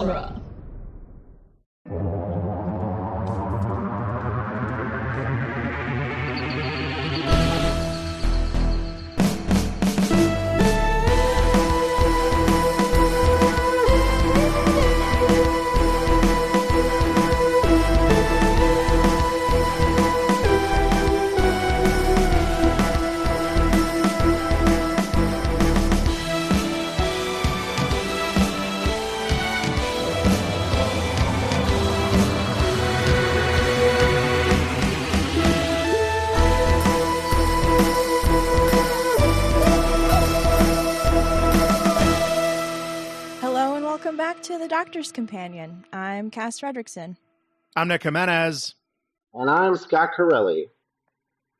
genre. Welcome back to The Doctor's Companion. I'm Cass Fredrickson. I'm Nick Jimenez. And I'm Scott Corelli.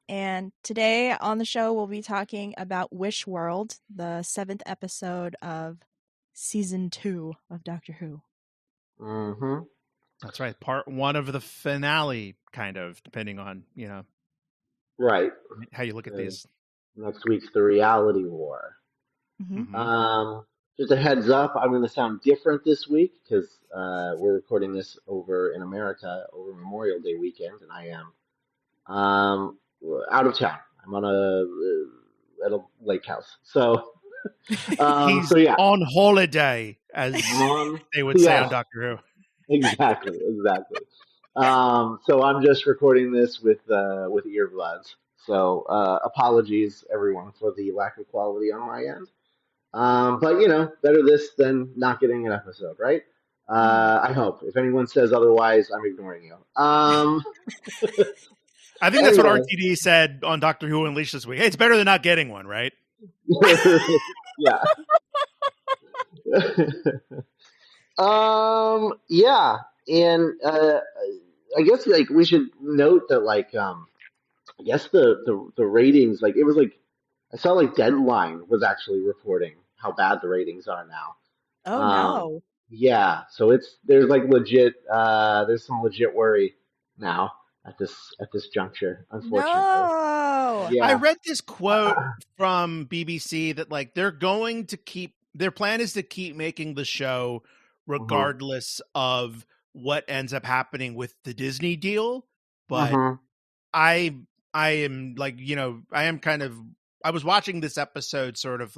And today on the show, we'll be talking about Wish World, the 7th episode of Season 2 of Doctor Who. Mm-hmm. That's right. Part 1 of the finale, kind of, depending on, right, how you look at these. Next week's The Reality War. Mm-hmm. Just a heads up, I'm going to sound different this week because we're recording this over in America over Memorial Day weekend, and I am out of town. I'm at a lake house, so He's yeah, on holiday, as they would say on Doctor Who. Exactly. So I'm just recording this with earbuds. So apologies, everyone, for the lack of quality on my end. But better this than not getting an episode, right? I hope. If anyone says otherwise, I'm ignoring you. I think that's what RTD said on Doctor Who Unleashed this week. Hey, it's better than not getting one, right? Yeah. Yeah. And I guess we should note that I guess the ratings, it was I saw Deadline was actually reporting how bad the ratings are now. Oh no. Yeah, so there's legit there's some legit worry now at this juncture, unfortunately. No. Yeah. I read this quote from BBC that they're going to their plan is to keep making the show regardless of what ends up happening with the Disney deal, but I am I was watching this episode sort of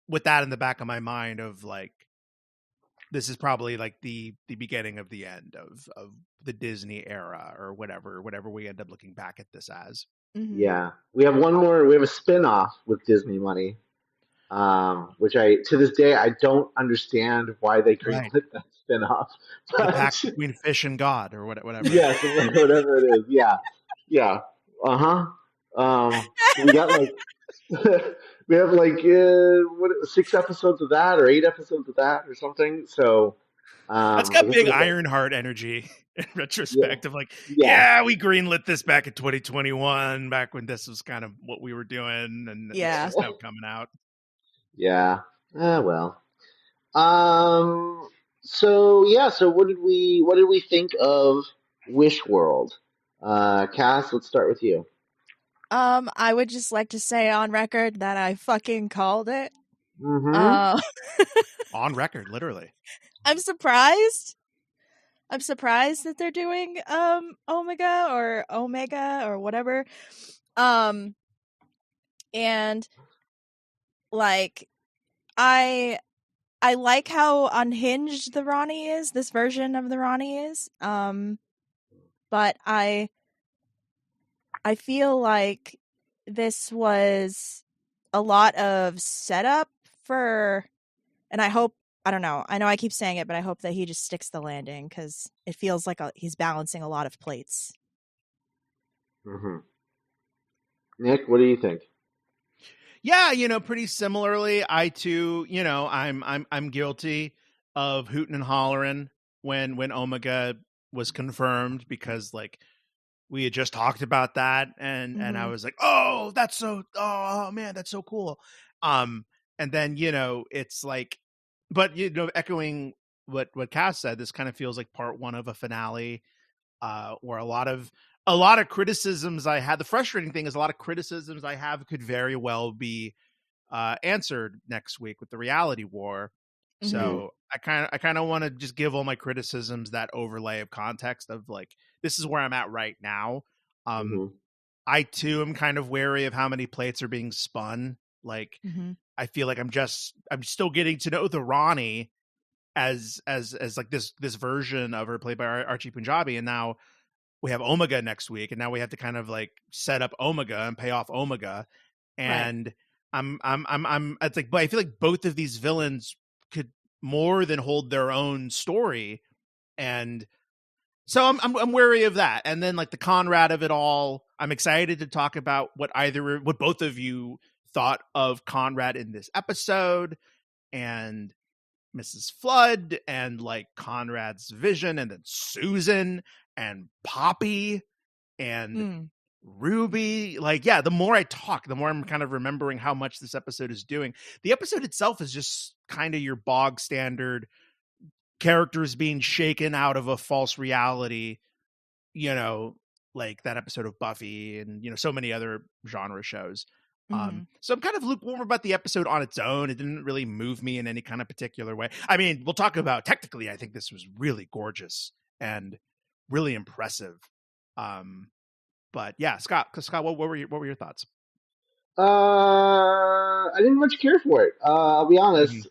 with that in the back of my mind of this is probably the beginning of the end of the Disney era or whatever we end up looking back at this as. Mm-hmm. Yeah. We have a spin-off with Disney money, which to this day, I don't understand why they created that spin-off. The pact between fish and God or whatever. Yes, whatever it is. Yeah. Yeah. We got we have 6 episodes of that or 8 episodes of that or something. So that's got big Ironheart energy in retrospect of we greenlit this back in 2021, back when this was kind of what we were doing, and it's just now coming out. Yeah. Well. So what did we think of Wish World? Cass, let's start with you. I would just like to say on record that I fucking called it. Mm-hmm. On record, literally. I'm surprised that they're doing Omega or whatever. And I like how unhinged the Ronnie is, this version of the Ronnie is. But I feel like this was a lot of setup for, and I hope, I don't know, I know I keep saying it, but I hope that he just sticks the landing because it feels like he's balancing a lot of plates. Mm-hmm. Nick, what do you think? Yeah, pretty similarly, I too, I'm guilty of hooting and hollering when Omega was confirmed because we had just talked about that and I was like, oh, that's so cool. And then, it's but echoing what Cass said, this kind of feels like part 1 of a finale, where a lot of criticisms I had. The frustrating thing is a lot of criticisms I have could very well be answered next week with the Reality War. Mm-hmm. So I kind of want to just give all my criticisms that overlay of context of like, this is where I'm at right now. Um, Mm-hmm. I too am kind of wary of how many plates are being spun. Like, Mm-hmm. I feel like I'm still getting to know the Ronnie as like this version of her played by Archie Punjabi, and now we have Omega next week, and now we have to kind of like set up Omega and pay off Omega, Right. and I'm it's like, but I feel like both of these villains could more than hold their own story, and so I'm wary of that. And then like the Conrad of it all, I'm excited to talk about what both of you thought of Conrad in this episode, and Mrs. Flood, and like Conrad's vision, and then Susan and Poppy and Mm. Ruby. Like, yeah, the more I talk, the more I'm kind of remembering how much this episode is doing. The episode itself is just kind of your bog standard characters being shaken out of a false reality, you know, like that episode of Buffy and, so many other genre shows. Mm-hmm. So I'm kind of lukewarm about the episode on its own. It didn't really move me in any kind of particular way. I mean, we'll talk about technically, I think this was really gorgeous and really impressive. But yeah, Scott, what were your thoughts? I didn't much care for it. I'll be Mhm. honest.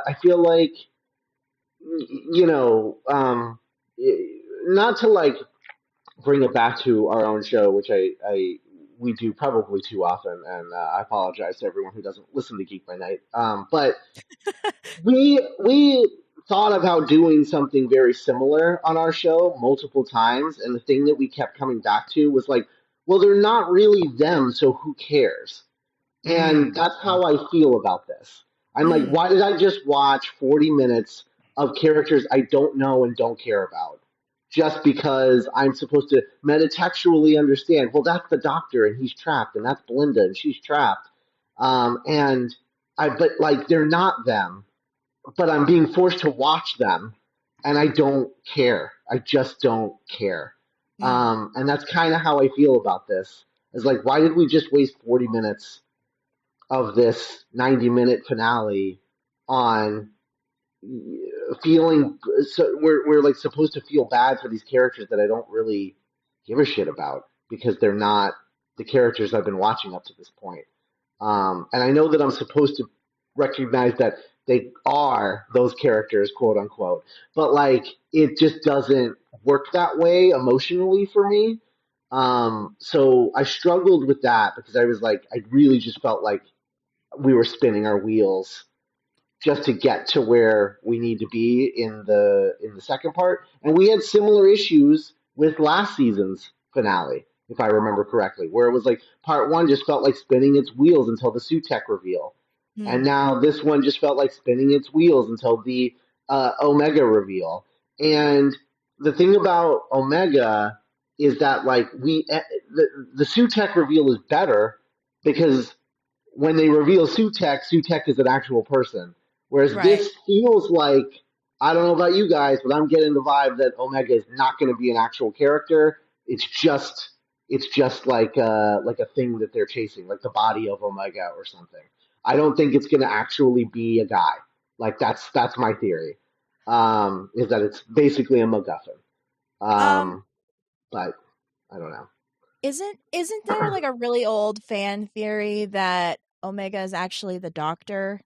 I feel like, you know, not to like bring it back to our own show, which we do probably too often, and I apologize to everyone who doesn't listen to Geek by Night. But we thought about doing something very similar on our show multiple times, and the thing that we kept coming back to was like, well, they're not really them, so who cares? And Mm. that's how I feel about this. I'm like, Mm. why did I just watch 40 minutes of characters I don't know and don't care about? Just because I'm supposed to metatextually understand, well, that's the doctor and he's trapped, and that's Belinda and she's trapped. But like, they're not them, but I'm being forced to watch them, and I don't care. I just don't care. Mm. And that's kind of how I feel about this. It's like, why did we just waste 40 minutes of this 90-minute finale on feeling so we're like supposed to feel bad for these characters that I don't really give a shit about because they're not the characters I've been watching up to this point. And I know that I'm supposed to recognize that they are those characters, quote unquote, but like it just doesn't work that way emotionally for me. So I struggled with that because I was like, I really just felt like we were spinning our wheels just to get to where we need to be in the second part. And we had similar issues with last season's finale, if I remember correctly, where it was like part one just felt like spinning its wheels until the Sutek reveal. And Mm. now this one just felt like spinning its wheels until the Omega reveal. And the thing about Omega is that like the Sutek reveal is better because when they reveal Sutek, Sutek is an actual person. Whereas Right. this feels like, I don't know about you guys, but I'm getting the vibe that Omega is not going to be an actual character. It's just like a thing that they're chasing, like the body of Omega or something. I don't think it's going to actually be a guy. Like that's my theory. Is that it's basically a MacGuffin. Um, Um, but I don't know. isn't there like a really old fan theory that Omega is actually the Doctor?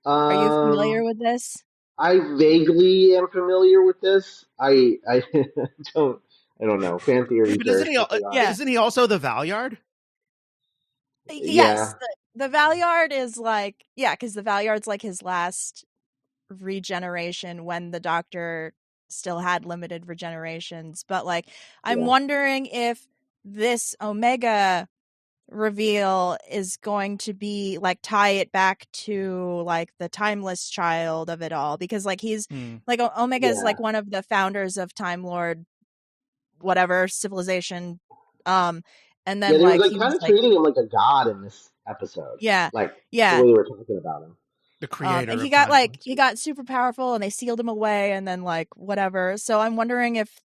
Are you familiar Um, with this? I vaguely am familiar with this. I don't I don't know. Fan Yeah, theories but are what they are. Yeah. isn't he also the Valyard? Yeah, Yes, the Valyard is like, yeah, because the Valyard's like his last regeneration when the Doctor still had limited regenerations. But like, I'm yeah. wondering if this Omega reveal is going to be like tie it back to like the timeless child of it all, because like he's Hmm. like Omega is Yeah. like one of the founders of Time Lord whatever civilization, um and Yeah, then they were like like he kind was of like, treating him like a god in this episode. yeah, Like the yeah. way they were talking about him. The And creator he of got Time like Lords. he got super powerful and they sealed him away and then like whatever. So I'm wondering if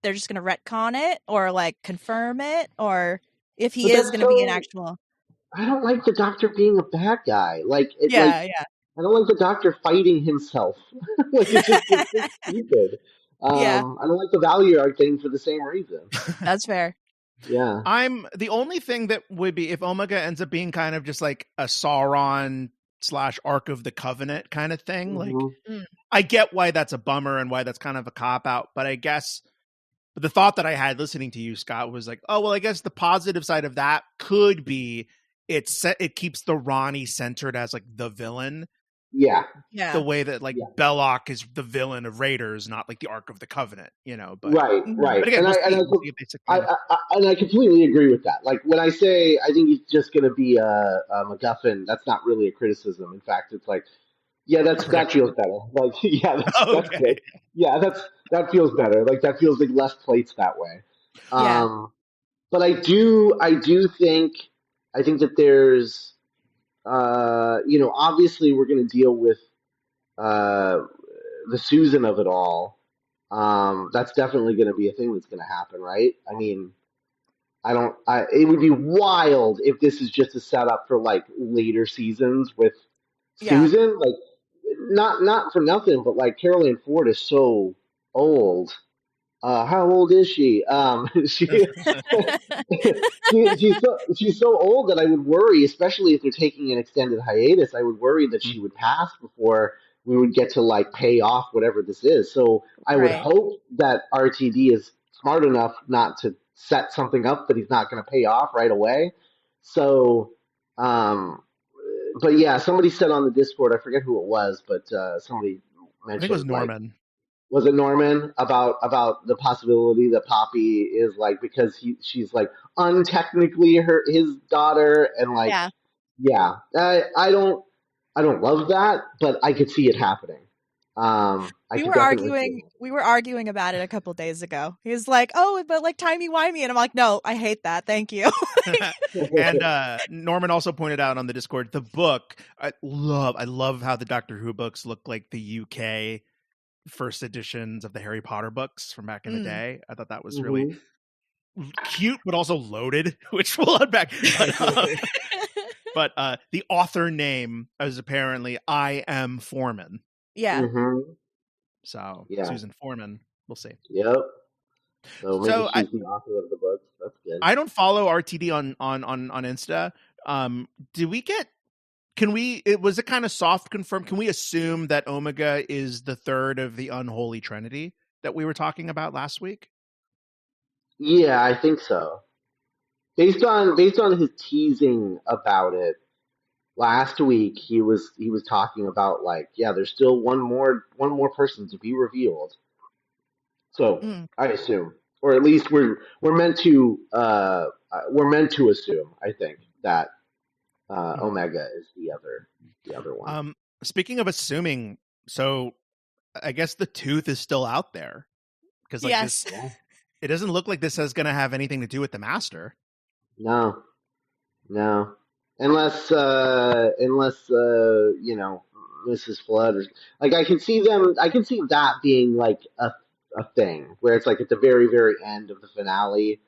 they're just gonna retcon it or like confirm it, or if he But is that's gonna be an so actual. I don't like the Doctor being a bad guy. Like Yeah, yeah, I don't like the Doctor fighting himself. Like it's just stupid. yeah. I don't like the value arc thing for the same reason. That's fair. Yeah. I'm the only thing that would be if Omega ends up being kind of just like a Sauron / Ark of the Covenant kind of thing. Like, Mm-hmm. I get why that's a bummer and why that's kind of a cop out, but I guess the thought that I had listening to you, Scott, was like, oh well, I guess the positive side of that could be it keeps the Ronnie centered as like the villain. Yeah. Yeah. The way that like Yeah. Belloc is the villain of Raiders, not like the Ark of the Covenant, but Right. but again, And we'll I see. and We'll see if they stick I, with it. and I completely agree with that. Like when I say I think he's just going to be a MacGuffin, that's not really a criticism. In fact, it's like, yeah, A that prediction. feels better. Like, yeah, that's Okay. good. Yeah, that feels better. Like that feels like less plates that way. Yeah. But I do think that there's obviously we're going to deal with uh the Susan of it all. That's definitely going to be a thing that's going to happen, right? I mean, it would be wild if this is just a setup for like later seasons with Yeah. Susan. Like, not for nothing, but like Carol Ann Ford is so old. How old is she? She's so old that I would worry, especially if they're taking an extended hiatus. I would worry that she would pass before we would get to like pay off whatever this is. So I would Right. hope that RTD is smart enough not to set something up that he's not going to pay off right away. So, um, but yeah, somebody said on the Discord, I forget who it was, but somebody I think it was mentioned like, Norman. was it Norman about the possibility that Poppy is like because she's like untechnically his daughter and like Yeah. yeah, I don't love that, but I could see it happening. I could definitely see it We were arguing about it a couple days ago. He was like, "Oh, but like timey-wimey," and I'm like, "No, I hate that. Thank you." And Norman also pointed out on the Discord the book. I love how the Doctor Who books look like the UK first editions of the Harry Potter books from back in the day. I thought that was really happening. cute, but also loaded, which we'll unpack. But the author name is apparently I. M. Foreman. Yeah. Mm-hmm. So Yeah. Susan Foreman, we'll see. Yep. So maybe So she's the author of the books. That's good. I don't follow RTD on Insta. Do we get? Was it kind of soft confirmed? Can we assume that Omega is the third of the unholy trinity that we were talking about last week? Yeah, I think so. Based on his teasing about it last week, he was talking about like, yeah, there's still one more person to be revealed. So Mm. I assume, or at least we're meant to assume. I think that Omega is the other one. Speaking of assuming, so I guess the tooth is still out there because like Yes. this, it doesn't look like this is going to have anything to do with the Master. No, unless Mrs. Flood or like I can see that being like a thing where it's like at the very very end of the finale,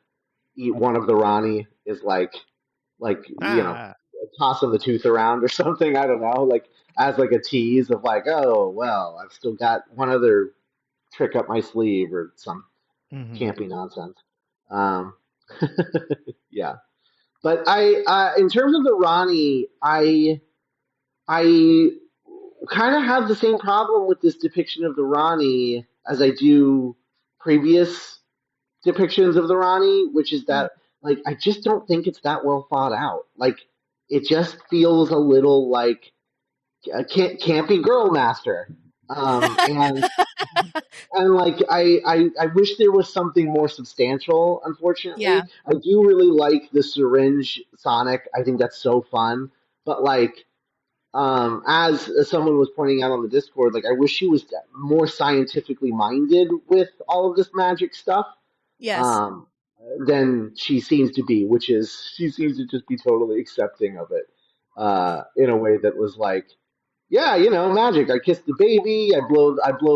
one of the Ronnie is like tossing the tooth around or something. I don't know, like as like a tease of like, oh well, I've still got one other trick up my sleeve or some campy nonsense. Um, yeah. But in terms of the Ronnie, I kind of have the same problem with this depiction of the Ronnie as I do previous depictions of the Ronnie, which is that like I just don't think it's that well thought out. Like it just feels a little like a campy girl master, and like I wish there was something more substantial. Unfortunately, Yeah. I do really like the syringe Sonic. I think that's so fun. But like, as someone was pointing out on the Discord, like I wish she was more scientifically minded with all of this magic stuff. Yes. Um, than she seems to be, which is she seems to just be totally accepting of it. In a way that was like, yeah, magic. I kiss the baby. I blow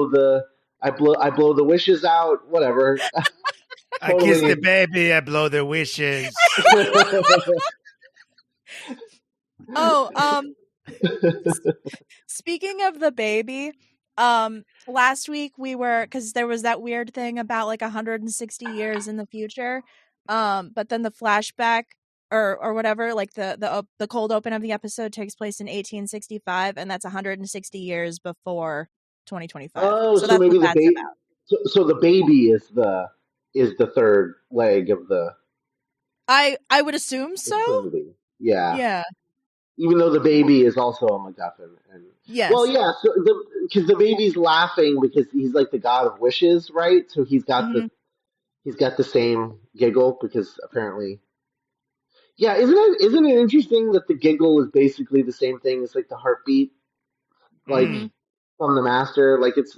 the wishes out. Whatever. I kiss the baby. I blow the wishes. Oh, speaking of the baby, last week because there was that weird thing about like 160 years in the future, but then the flashback or whatever, like the cold open of the episode takes place in 1865, and that's 160 years before 2025. Oh, So so that's what maybe the that's baby. about. So the baby is the third leg of I would assume the so. Trinity. Yeah, Yeah. even though the baby is also a MacGuffin, and well, Yes. yeah, so because the baby's laughing because he's like the god of wishes, right? So Hmm. he's got the same giggle because apparently, yeah, isn't it interesting that the giggle is basically the same thing as like the heartbeat, like Hmm. Mm. from the master, like it's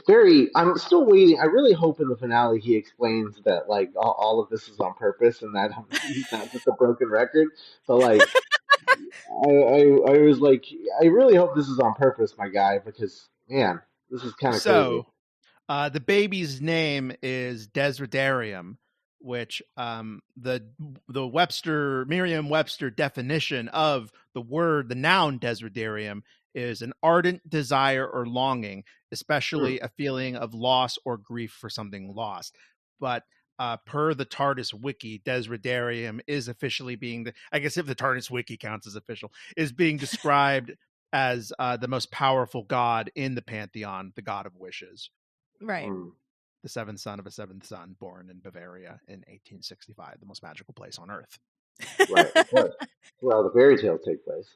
very. I'm still waiting. I really hope in the finale he explains that like all of this is on purpose and that he's not just a broken record. But like, I was like, I really hope this is on purpose, my guy, because man, this is kind of crazy. So, the baby's name is Desiderium, which the Webster Merriam-Webster definition of the noun Desiderium is an ardent desire or longing, Hmm. especially a feeling of loss or grief for something lost. But per the TARDIS wiki, Desiderium is officially being I guess if the TARDIS wiki counts as official, is being described as the most powerful god in the pantheon, the god of wishes, Right. Hmm. the seventh son of a seventh son, born in Bavaria in 1865, the most magical place on earth. Right, of course. Well, the fairy tales take place.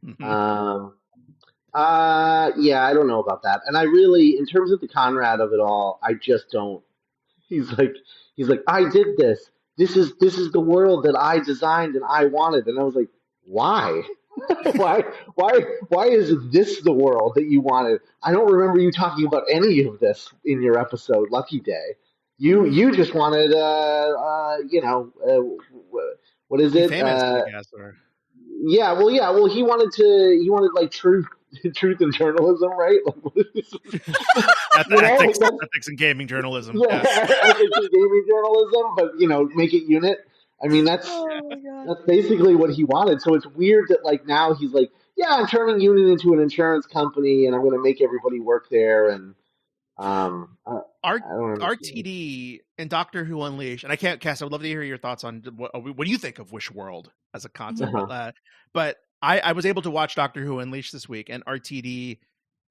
Mhm. Um, yeah, I don't know about that. And I really, in terms of the Conrad of it all, I just don't. He's like, he's like, I did this. This is the world that I designed and I wanted. And I was like, why? why, why is this the world that you wanted? I don't remember you talking about any of this in your episode, Lucky Day. Hmm. You just wanted, what is Be it? famous, I guess, or Yeah, well, he wanted like truth, truth in journalism, right? ethics, That's ethics and gaming journalism. yeah, Yes. ethics in gaming journalism, but make it unit. I mean, Oh my god. that's basically what he wanted. So it's weird that like now he's like, yeah, I'm turning unit into an insurance company, and I'm going to make everybody work there, and R I don't understand. RTD and Doctor Who Unleashed, and I can't cast. I would love to hear your thoughts on what do you think of Wish World as a concept. Hmm. Uh-huh. But I was able to watch Doctor Who Unleashed this week, and RTD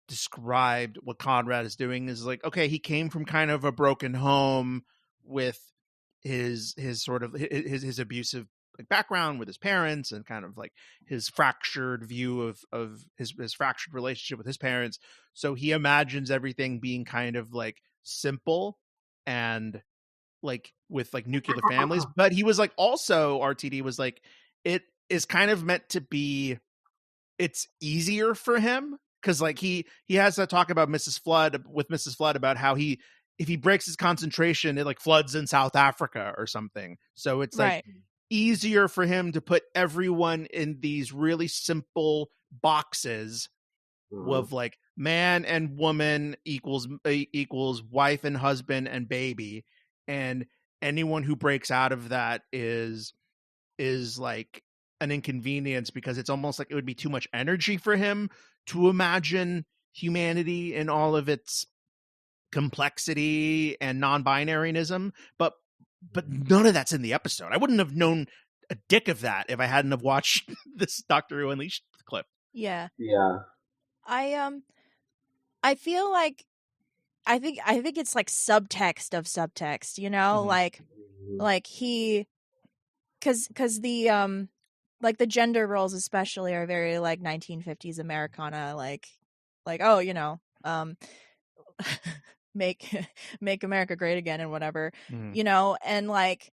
described what Conrad is doing is like, okay, he came from kind of a broken home with his sort of his abusive like background with his parents and kind of like his fractured view of his fractured relationship with his parents. So he imagines everything being kind of like simple and like with like nuclear families, but he was like also RTD was like it is kind of meant to be it's easier for him because like he has to talk about Mrs. Flood with Mrs. Flood about how he if he breaks his concentration it like floods in South Africa or something. So it's like Right. easier for him to put everyone in these really simple boxes Mhm. of like man and woman equals wife and husband and baby, and anyone who breaks out of that is like an inconvenience because it's almost like it would be too much energy for him to imagine humanity in all of its complexity and non-binaryism. But none of that's in the episode. I wouldn't have known a dick of that if I hadn't have watched this Doctor Who Unleashed clip. Yeah. Yeah. I feel like I think it's like subtext of subtext, Mhm. Mhm. like he cuz like the gender roles especially are very like 1950s Americana, like oh, make make America great again and whatever, Mhm. and like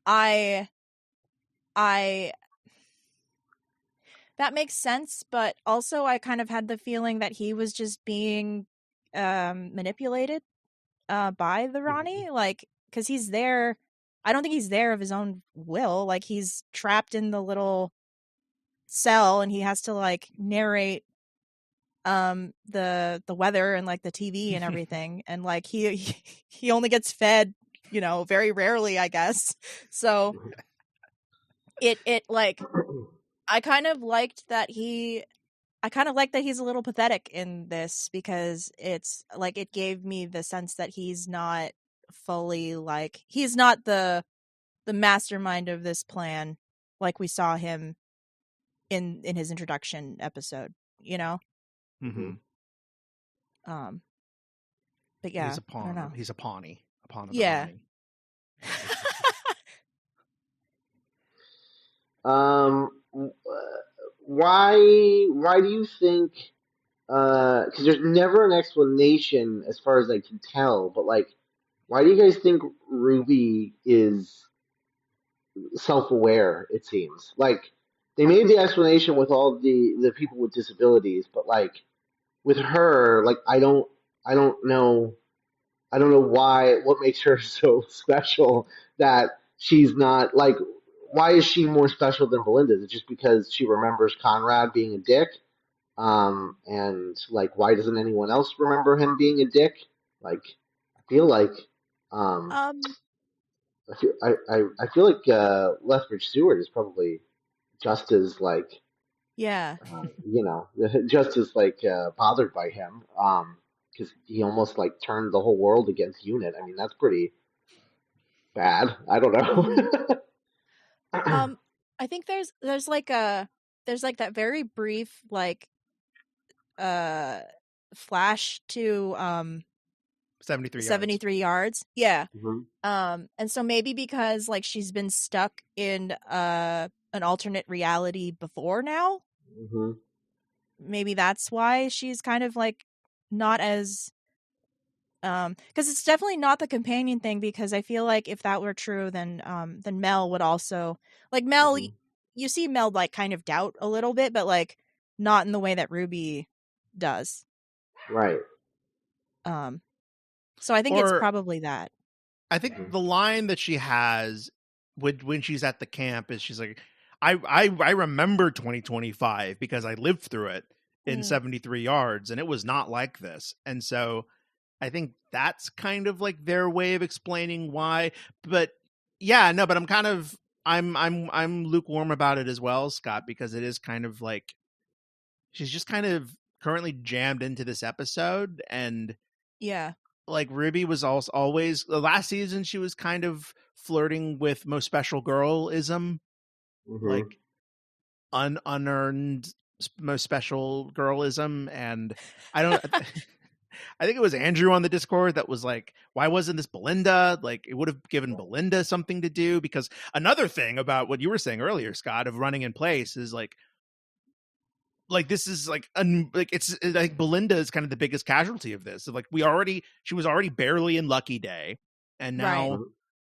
I I that makes sense, but also I kind of had the feeling that he was just being manipulated by the Ronnie, like because he's there. I don't think he's there of his own will. Like he's trapped in the little cell, and he has to like narrate the weather and like the TV and everything, and like he only gets fed, very rarely, I guess. So it like I kind of liked that he's a little pathetic in this, because it's like it gave me the sense that he's not fully, like, he's not the mastermind of this plan like we saw him in his introduction episode, you know? Mm-hmm. But yeah, He's a I don't pawn. know. He's a pawnee. A pawn of the Yeah. Ronnie. Why do you think? Because there's never an explanation as far as I can tell. But like, why do you guys think Ruby is self-aware? It seems like they made the explanation with all the people with disabilities, but like with her, like I don't know what makes her so special that she's not like. Why is she more special than Belinda? Is it just because she remembers Conrad being a dick? And like, why doesn't anyone else remember him being a dick? Like, I feel like, um, Um I feel like Lethbridge Stewart is probably just as like, yeah. just as like bothered by him. Because he almost like turned the whole world against Unit. I mean, that's pretty bad. I don't Mhm. know. I think there's like that very brief, like, uh flash to 73 yards. 73 yards. Yeah. Mhm, And so maybe because, like, she's been stuck in an alternate reality before now, mhm, maybe that's why she's kind of like not as because it's definitely not the companion thing, because I feel like if that were true, then Mel would also, like, mhm. you see Mel, like, kind of doubt a little bit, but like not in the way that Ruby does. Right. Um so I think it's Or probably that. I think Mhm, the line that she has when she's at the camp is she's like, I remember 2025 because I lived through it in Mm. 73 yards and it was not like this. And so I think that's kind of like their way of explaining why. But yeah, no, but I'm lukewarm about it as well, Scott, because it is kind of like she's just kind of currently jammed into this episode. And Yeah. like Ruby was also always last season she was kind of flirting with most special girlism, mhm. like unearned most special girlism. And I don't I think it was Andrew on the Discord that was like, why wasn't this Belinda? Like, it would have given Belinda something to do. Because another thing about what you were saying earlier, Scott, of running in place is like this is like it's like Belinda is kind of the biggest casualty of this. So like she was already barely in Lucky Day, and Right. now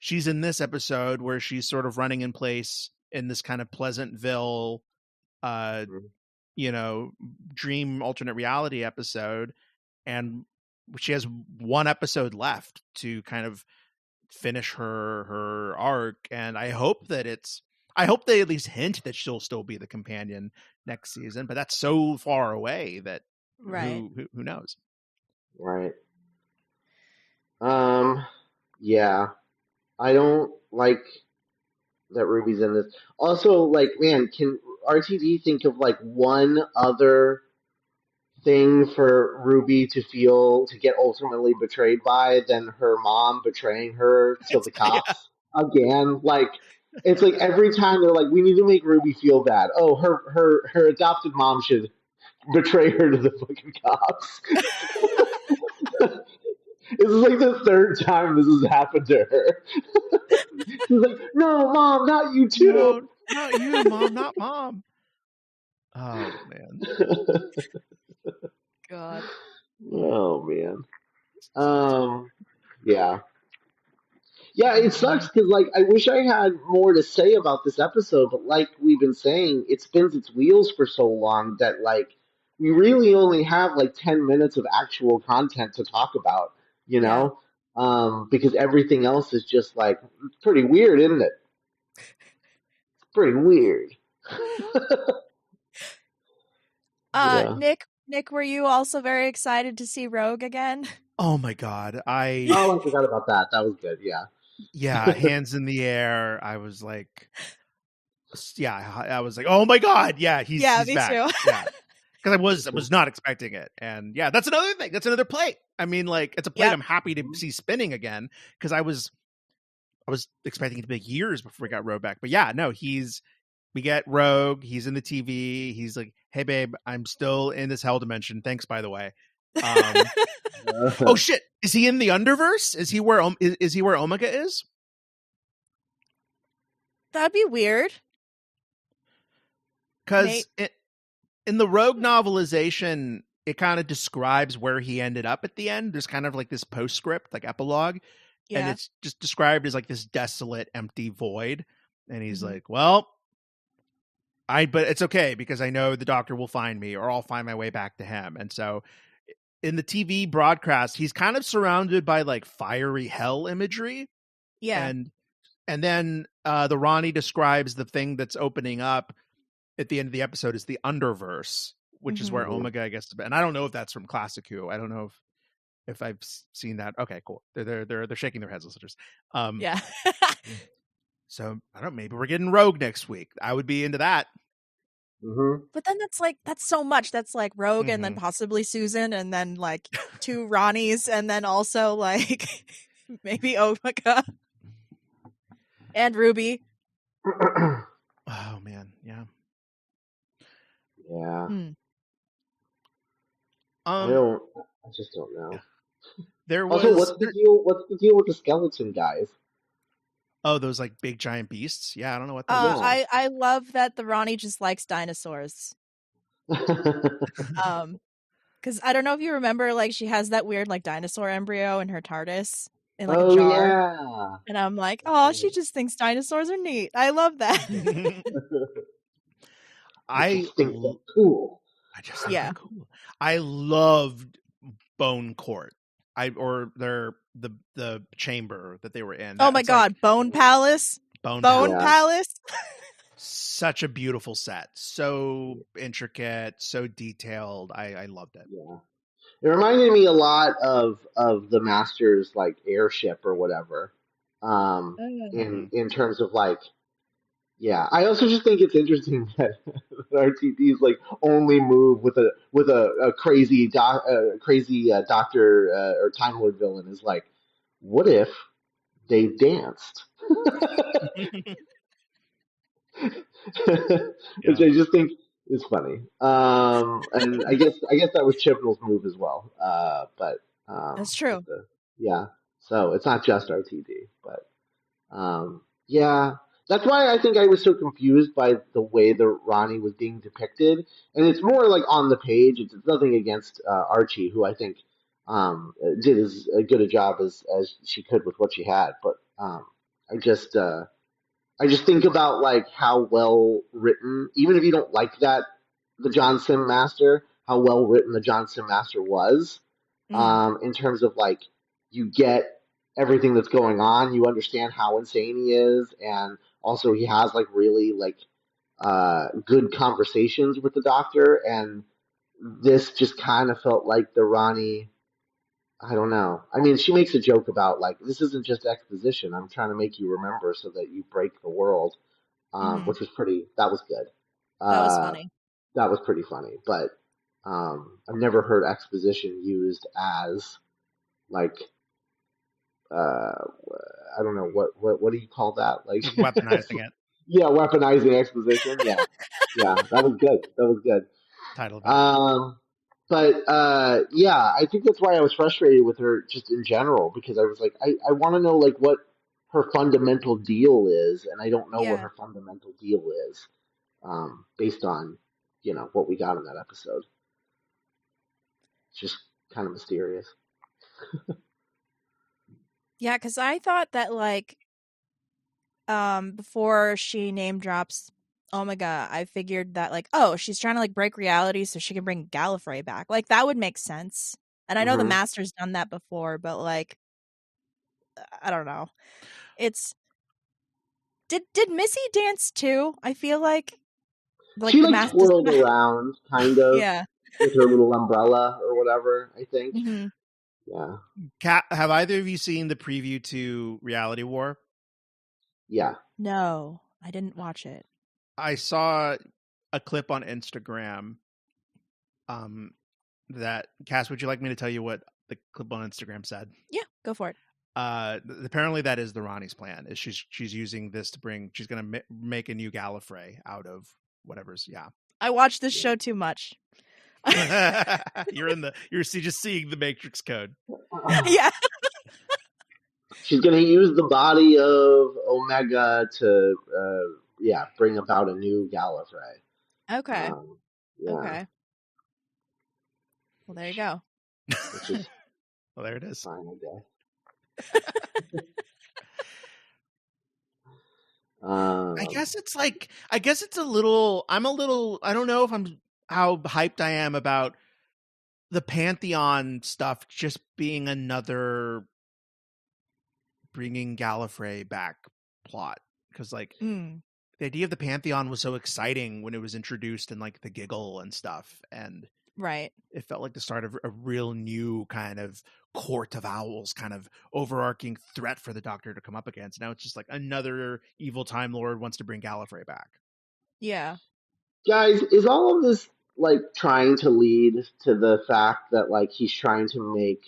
she's in this episode where she's sort of running in place in this kind of Pleasantville, uh, Mhm. you know, dream alternate reality episode, and she has one episode left to kind of finish her arc. And I hope they at least hint that she'll still be the companion next season, but that's so far away that Right. who knows. Right. Um, yeah, I don't like that Ruby's in this. Also, like, man, can RTD think of like one other thing for Ruby to get ultimately betrayed by than her mom betraying her to the Yeah. cops again? Like, it's like every time they're like, we need to make Ruby feel bad. Oh, her adopted mom should betray her to the fucking cops. This is like the third time this has happened to her. She's like, no, mom, not you too. No, not you, mom, not mom. Oh man. God. Oh man. Um. Yeah. Yeah. It sucks because like I wish I had more to say about this episode, but like we've been saying, it spins its wheels for so long that like we really only have like 10 minutes of actual content to talk about. You Yeah. know. Because everything else is just like it's pretty weird, isn't it? Pretty weird. Yeah. Nick, were you also very excited to see Rogue again? Oh my god. Oh, I forgot about that. That was good. Yeah. Yeah, hands in the air. I was like, Yeah, I was like, oh my god, yeah, he's me back. too. Yeah, because I was not expecting it, and yeah, that's another thing. That's another plate. I mean, like, it's a plate Yep. I'm happy to see spinning again, because I was expecting it to be years before we got Rogue back. But yeah, no, we get Rogue. He's in the TV. He's like, hey babe, I'm still in this hell dimension. Thanks, by the way. Oh shit, is he in the Underverse? Is he where is he where Omega is? That'd be weird. Because in the Rogue novelization, it kind of describes where he ended up at the end. There's kind of like this postscript, like epilogue, and it's just described as like this desolate, empty void. And he's like, well, but it's okay because I know the Doctor will find me, or I'll find my way back to him. And so in the TV broadcast, he's kind of surrounded by like fiery hell imagery. Yeah. And then the Ronnie describes the thing that's opening up at the end of the episode is the Underverse, which is where Omega, I guess, and I don't know if that's from Classic Who. I don't know if I've seen that. Okay, cool. They're shaking their heads, listeners. Yeah. So I don't know. Maybe we're getting Rogue next week. I would be into that. But then that's so much. That's like Rogue and then possibly Susan and then like 2 Ronnies and then also like maybe Omega and Ruby. Oh man, yeah. Yeah. I just don't know. There also, was what's the deal? What's the deal with the skeleton guys? Oh, those like big giant beasts. Yeah, I don't know what those are. I love that the Ronnie just likes dinosaurs. Because I don't know if you remember, like she has that weird like dinosaur embryo in her TARDIS in like a jar. Yeah. And I'm like, oh, she just thinks dinosaurs are neat. I love that. I just think they're cool. Cool. I loved Bone Court. The chamber that they were in. Oh my god, Bone Palace. Bone Palace. Such a beautiful set. So intricate, so detailed. I loved it. Yeah. It reminded me a lot of the Master's like airship or whatever. In terms of like, yeah. I also just think it's interesting that RTDs like only move with a crazy doctor or Time Lord villain is like, what if they danced? Which I just think is funny. And I guess that was Chibnall's move as well. But that's true. Yeah. So it's not just RTD, but yeah. That's why I think I was so confused by the way the Ronnie was being depicted, and it's more like on the page. It's nothing against Archie, who I think did as good a job as she could with what she had. But I just think about like how well written, even if you don't like the John Sim Master, how well written the John Sim Master was, in terms of like you get everything that's going on, you understand how insane he is, and also he has like really like good conversations with the Doctor, and this just kind of felt like the Ronnie. I don't know. I mean, she makes a joke about like this isn't just exposition. I'm trying to make you remember so that you break the world, which was pretty. That was good. That was funny. That was pretty funny. But I've never heard exposition used as like I don't know what do you call that? Like weaponizing it. Yeah, weaponizing exposition. Yeah, yeah, that was good. That was good. Title. But yeah, I think that's why I was frustrated with her just in general, because I was like, I want to know like what her fundamental deal is, and I don't know what her fundamental deal is, based on what we got in that episode. It's just kind of mysterious. Yeah, because I thought that like before she name drops Omega, I figured that like, oh, she's trying to like break reality so she can bring Gallifrey back. Like that would make sense. And I know the Master's done that before, but like I don't know. It's did Missy dance too? I feel like she like twirled around kind of yeah. with her little umbrella or whatever, I think. Yeah. Kat, have either of you seen the preview to Reality War? Yeah. No, I didn't watch it. I saw a clip on Instagram. That Cass, would you like me to tell you what the clip on Instagram said? Yeah, go for it. Apparently that is the Ronnie's plan. Is she's using this to bring. She's gonna make a new Gallifrey out of whatever's. Yeah. I watched this show too much. You're just seeing the Matrix code. Yeah. She's going to use the body of Omega to, bring about a new Gallifrey. Okay. Yeah. Okay. Well, there you go. Which is well, there it is. fine, I guess. I guess it's a little. I don't know if I'm how hyped I am about the Pantheon stuff just being another bringing Gallifrey back plot, because like the idea of the Pantheon was so exciting when it was introduced in like the Giggle and stuff, and right, it felt like the start of a real new kind of court of owls kind of overarching threat for the Doctor to come up against. Now it's just like another evil Time Lord wants to bring Gallifrey back. Yeah. Guys, is all of this like trying to lead to the fact that like he's trying to make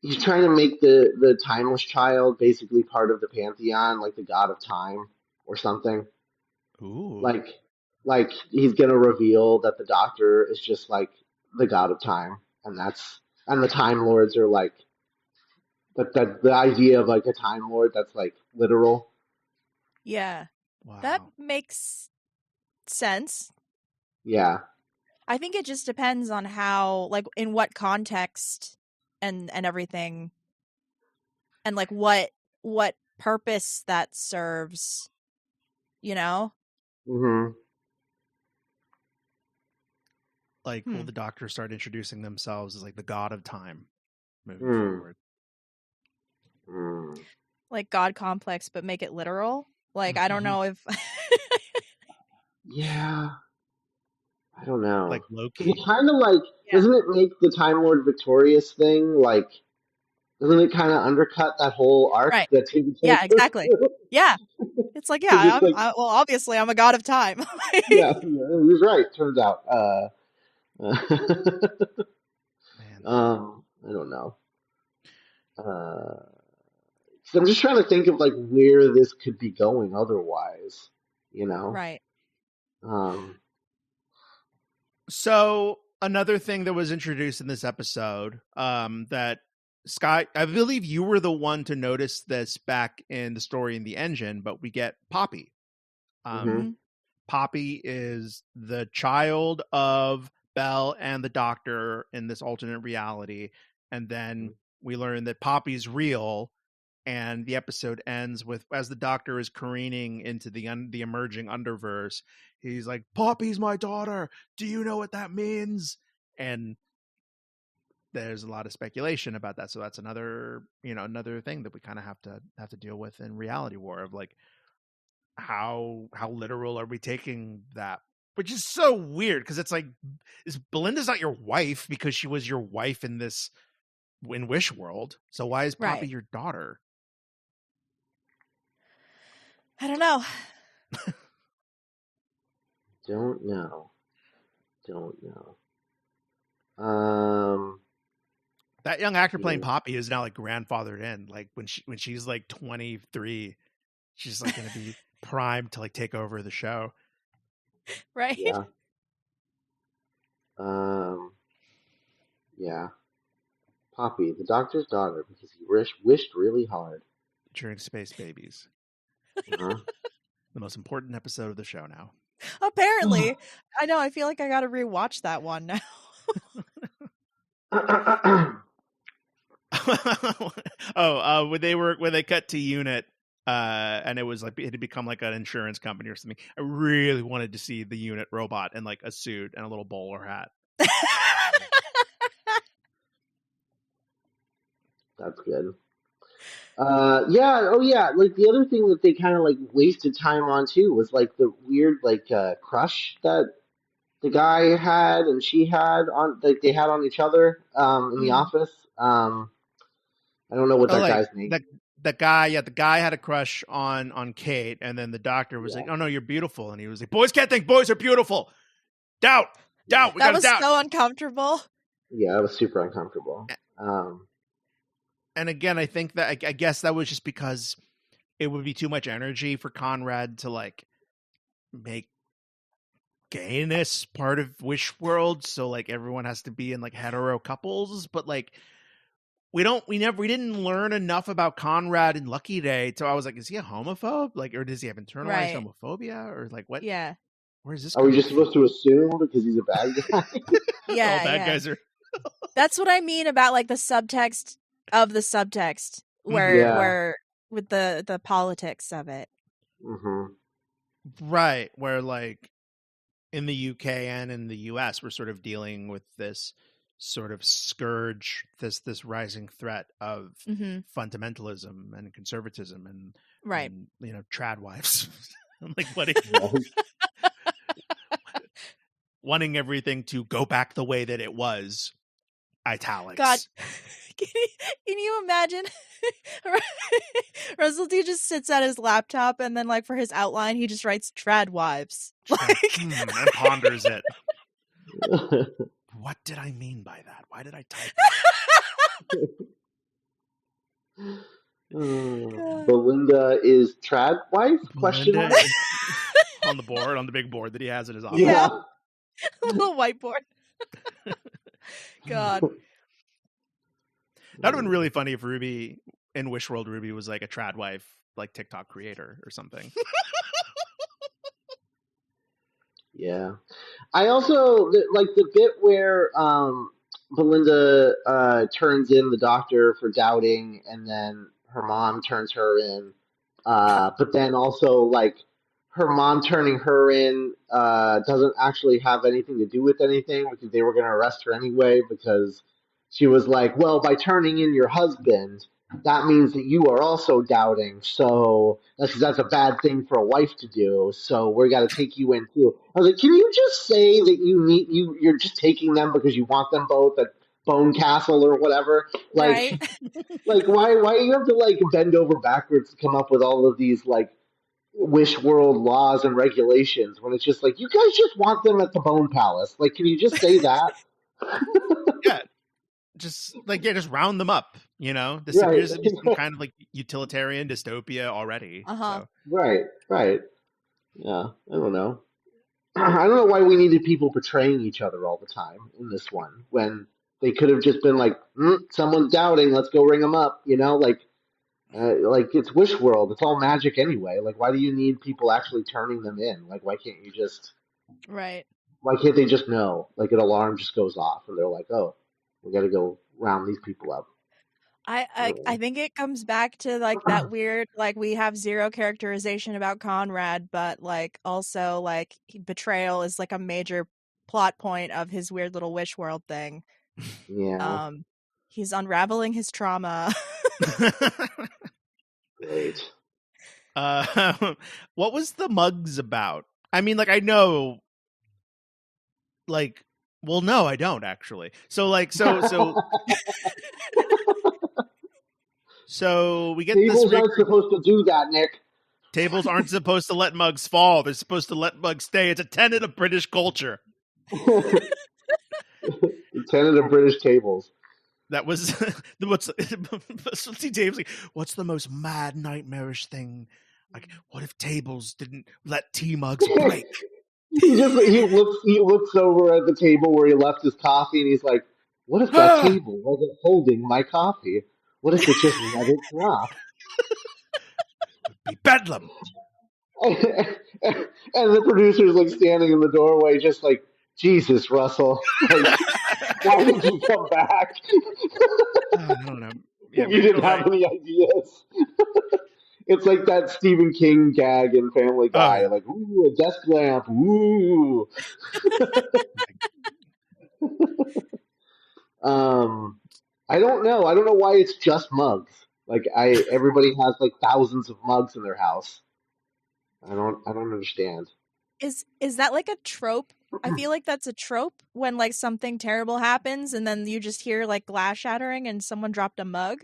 the timeless child basically part of the Pantheon, like the god of time or something? Ooh. Like he's gonna reveal that the Doctor is just like the god of time, and the Time Lords are like the idea of like a Time Lord that's like literal. Yeah. Wow. That makes sense. Yeah. I think it just depends on how, like, in what context and everything, and like what purpose that serves, you know? Mm-hmm. Like, will the Doctor start introducing themselves as like the god of time moving forward? Like God complex, but make it literal? Like, I don't know if... Yeah. I don't know. Like Loki. It kind of like, doesn't it make the Time Lord victorious thing, like, doesn't it kind of undercut that whole arc? Right. That TV Yeah, exactly. Yeah. It's like, yeah, well, obviously I'm a god of time. Yeah, he was right, turns out. Man. I don't know. So I'm just trying to think of like where this could be going otherwise, you know? Right. So another thing that was introduced in this episode, that Scott, I believe you were the one to notice this back in the story in the engine, but we get Poppy. Poppy is the child of Belle and the Doctor in this alternate reality, and then we learn that Poppy's real. And the episode ends with, as the Doctor is careening into the emerging underverse, he's like, "Poppy's my daughter. Do you know what that means?" And there's a lot of speculation about that. So that's another thing that we kind of have to deal with in Reality War, of like, how literal are we taking that? Which is so weird, because it's like, Belinda's not your wife because she was your wife in Wish World. So why is Poppy your daughter? I don't know. Don't know. That young actor playing Poppy is now like grandfathered in. Like when she's like 23, she's like going to be primed to like take over the show. Right. Yeah. Yeah. Poppy, the Doctor's daughter, because he wished really hard. During Space Babies. Uh-huh. The most important episode of the show now. Apparently. I know, I feel like I gotta rewatch that one now. When they cut to Unit, and it was like, it had become like an insurance company or something. I really wanted to see the Unit robot in like a suit and a little bowler hat. That's good. Like the other thing that they kind of like wasted time on too was like the weird like crush that the guy had and she had on, like they had on each other in the office. I don't know what that guy's name. the guy had a crush on Kate, and then the doctor was like, "Oh no, you're beautiful," and he was like, "Boys can't think boys are beautiful. Doubt, doubt. We That got to was doubt." so uncomfortable. Yeah, it was super uncomfortable. And again, I think that I guess that was just because it would be too much energy for Conrad to like make gayness part of Wish World, so like everyone has to be in like hetero couples, but like we didn't learn enough about Conrad in Lucky Day. So I was like, is he a homophobe? Like, or does he have internalized Right. homophobia? Or like what? Yeah. Where is this Are we coming just from? supposed to assume because he's a bad guy? Yeah. All bad yeah. guys are. That's what I mean about like the subtext of the subtext, where Yeah. where with the politics of it. Mm-hmm. Right. Where like in the UK and in the US, we're sort of dealing with this sort of scourge, this rising threat of fundamentalism and conservatism and Right. and, you know, trad wives. Like wanting everything to go back the way that it was. Italics. God, can you imagine? Russell T just sits at his laptop and then, like, for his outline, he just writes "trad wives," and ponders it. What did I mean by that? Why did I type that? Belinda is trad wife? Question mark? On the board, on the big board that he has in his office. Yeah. A little whiteboard. God. That would have been really funny if Ruby in Wish World Ruby was like a trad wife, like TikTok creator or something. Yeah. I also like the bit where Belinda turns in the doctor for doubting, and then her mom turns her in. But then also like her mom turning her in doesn't actually have anything to do with anything because they were going to arrest her anyway because she was like, well, by turning in your husband, that means that you are also doubting. So that's a bad thing for a wife to do. So we got to take you in too. I was like, can you just say that you're just taking them because you want them both at Bone Castle or whatever? Like, Right. like why do you have to like bend over backwards to come up with all of these like Wish World laws and regulations when it's just like you guys just want them at the Bone Palace? Like, can you just say that? Yeah. Just round them up, you know? This Right. appears to be some kind of like utilitarian dystopia already. So. Right. Yeah, I don't know. I don't know why we needed people betraying each other all the time in this one when they could have just been like, someone's doubting, let's go ring them up, you know? Like it's Wish World, it's all magic anyway. Like, why do you need people actually turning them in? Like, why can't you just? Right. Why can't they just know? Like, an alarm just goes off, and they're like, oh, we got to go round these people up. I think it comes back to like that weird, like, we have zero characterization about Conrad, but like also like betrayal is like a major plot point of his weird little Wish World thing. Yeah. He's unraveling his trauma. Great. What was the mugs about? I mean, like, I know, like, well, no, I don't actually. So so we get Tables this. aren't supposed to do that, Nick. Tables aren't supposed to let mugs fall. They're supposed to let mugs stay. It's a tenet of British culture. The tenet of British tables. That was what's Dave's like, what's the most mad nightmarish thing? Like, what if tables didn't let tea mugs break? he looks over at the table where he left his coffee and he's like, what if that table wasn't holding my coffee? What if it just let it drop? Be bedlam. And the producer's like standing in the doorway just like, Jesus, Russell, like, why did you come back? I don't know. Yeah, You didn't have any ideas. It's like that Stephen King gag in Family Guy, yeah. like, ooh, a desk lamp, ooh. I don't know. I don't know why it's just mugs. Like everybody has like thousands of mugs in their house. I don't understand. Is that like a trope? I feel like that's a trope when like something terrible happens and then you just hear like glass shattering and someone dropped a mug.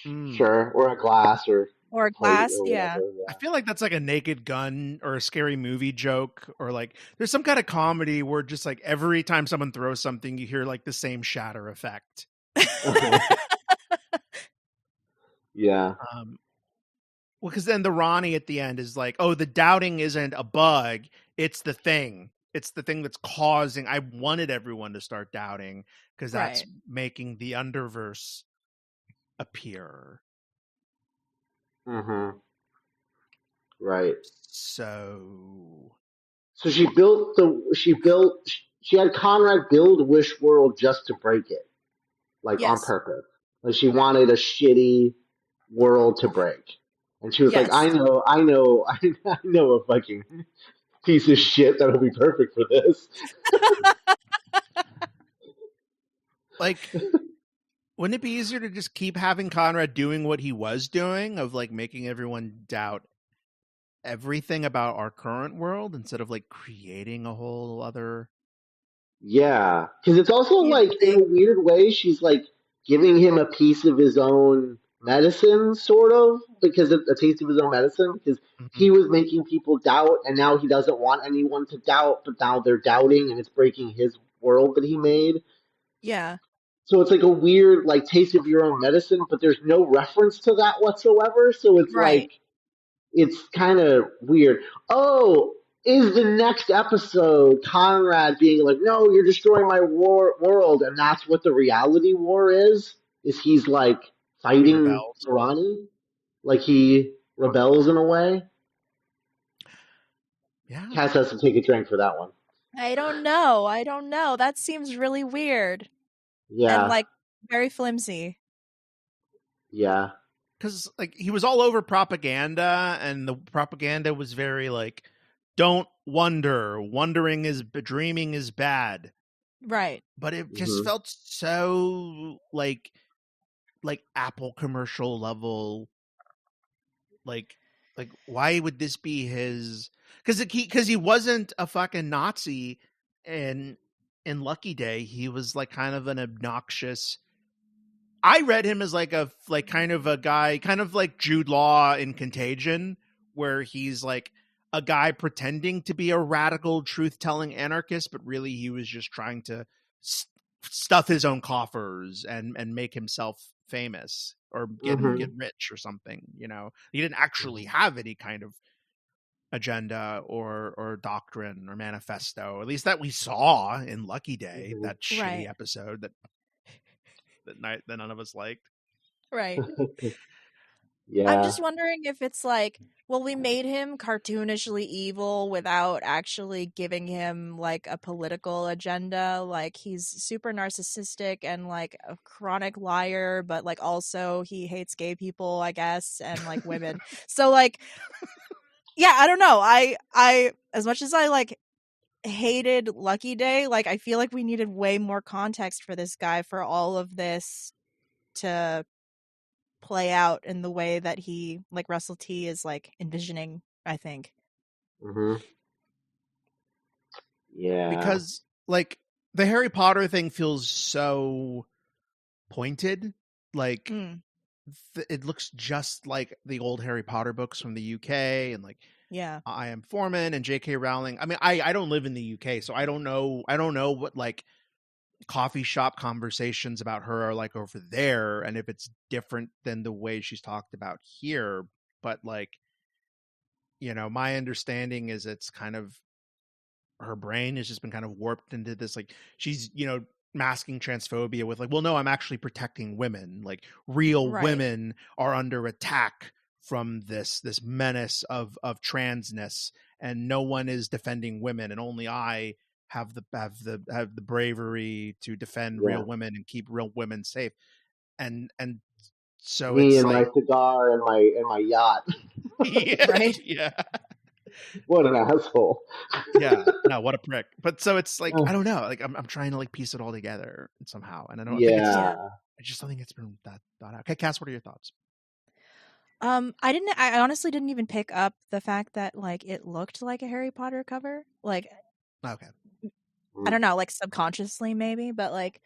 Mm. Sure, or a glass or or a plate glass. or Yeah. whatever. I feel like that's like a Naked Gun or a Scary Movie joke, or like there's some kind of comedy where just like every time someone throws something, you hear like the same shatter effect. Yeah. Yeah. Um, well, because then the Ronnie at the end is like, oh, the doubting isn't a bug, it's the thing. It's the thing that's causing. I wanted everyone to start doubting because that's Right. making the underverse appear. Hmm. Right. So So she had Conrad build Wish World just to break it, like on Yes. purpose. Like she wanted a shitty world to break. And she was like, Yes. I know a fucking piece of shit that'll be perfect for this. like wouldn't it be easier to just keep having Conrad doing what he was doing of like making everyone doubt everything about our current world instead of like creating a whole other. Yeah. Because it's also Do you like, in a think? weird way, she's like giving him a piece of his own medicine, sort of, because a taste of his own medicine, because Mhm. he was making people doubt, and now he doesn't want anyone to doubt, but now they're doubting, and it's breaking his world that he made. Yeah. So it's like a weird like taste of your own medicine, but there's no reference to that whatsoever. So it's Right. like it's kind of weird. Oh, is the next episode Conrad being like, "No, you're destroying my world," and that's what the reality war is? Is he's like He fighting rebels. Irani? Like he rebels in a way? Yeah. Cass has to take a drink for that one. I don't know. I don't know. That seems really weird and Yeah, like very flimsy. yeah. Because like he was all over propaganda, and the propaganda was very like, don't wonder, wondering is dreaming is bad, Right. but it just Hmm. felt so like Apple commercial level. like like why would this be his, because he wasn't a fucking Nazi in Lucky Day. He was like kind of an obnoxious. I read him as like a like kind of a guy, kind of like Jude Law in Contagion, where he's like a guy pretending to be a radical truth-telling anarchist, but really he was just trying to stuff his own coffers and make himself famous or get Hmm. rich or something. He didn't actually have any kind of agenda or doctrine or manifesto, at least that we saw in Lucky Day, Hmm. that shitty Right. episode that none of us liked. Right. I'm Yeah. just wondering if it's like, well, we made him cartoonishly evil without actually giving him like a political agenda. Like he's super narcissistic and like a chronic liar, but like also he hates gay people, I guess, and like women. So like, yeah, I don't know. I as much as I like hated Lucky Day, like I feel like we needed way more context for this guy for all of this to play out in the way that he like Russell T is like envisioning, I think. Hmm. Yeah. Because like the Harry Potter thing feels so pointed. Like Mm, it looks just like the old Harry Potter books from the UK, and like yeah. I Am Foreman and J.K. Rowling. I mean, I don't live in the UK, so I don't know what like coffee shop conversations about her are like over there, and if it's different than the way she's talked about here. But like, my understanding is it's kind of her brain has just been kind of warped into this, like she's masking transphobia with like, well, no, I'm actually protecting women, like real Right. women are under attack from this menace of transness, and no one is defending women, and only I have the bravery to defend Yeah. real women and keep real women safe. And so Me it's and my like, cigar and my yacht. yeah, Right. yeah. What an asshole. Yeah, no, what a prick. But so it's like, Uh, I don't know. Like I'm trying to like piece it all together somehow, and I don't think it's. Yeah. yeah. I just don't think it's been that thought out. Okay, Cass, what are your thoughts? I honestly didn't even pick up the fact that like it looked like a Harry Potter cover. Like Okay, I Mm. don't know, like subconsciously maybe, but like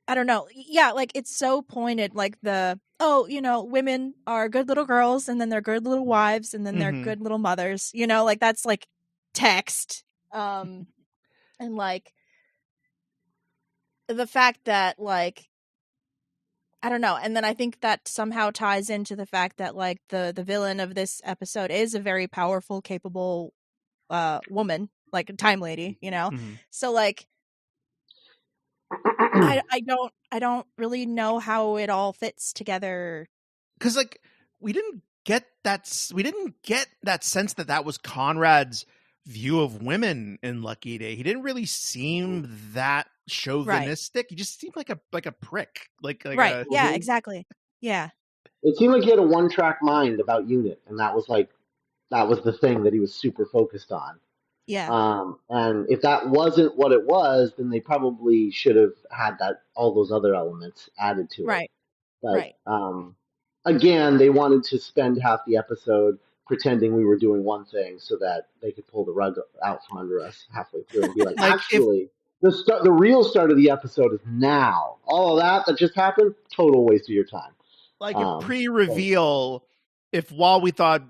I don't know. Yeah, like it's so pointed. Like women are good little girls, and then they're good little wives, and then they're Mm-hmm. good little mothers. Like that's like text. And like the fact that like I don't know, and then I think that somehow ties into the fact that like the villain of this episode is a very powerful, capable woman, like a time lady. Mm-hmm. So like I don't really know how it all fits together. Because like we didn't get that sense that was Conrad's view of women in Lucky Day. He didn't really seem that chauvinistic. He just seemed like a prick. Like Right. Yeah, exactly. Yeah. It seemed like he had a one-track mind about Unit, and that was the thing that he was super focused on. Yeah. And if that wasn't what it was, then they probably should have had all those other elements added to it. Right. But Right. again, they wanted to spend half the episode pretending we were doing one thing so that they could pull the rug out from under us halfway through and be like, Like, actually, the real start of the episode is now. All of that just happened, total waste of your time. like a pre-reveal. If while we thought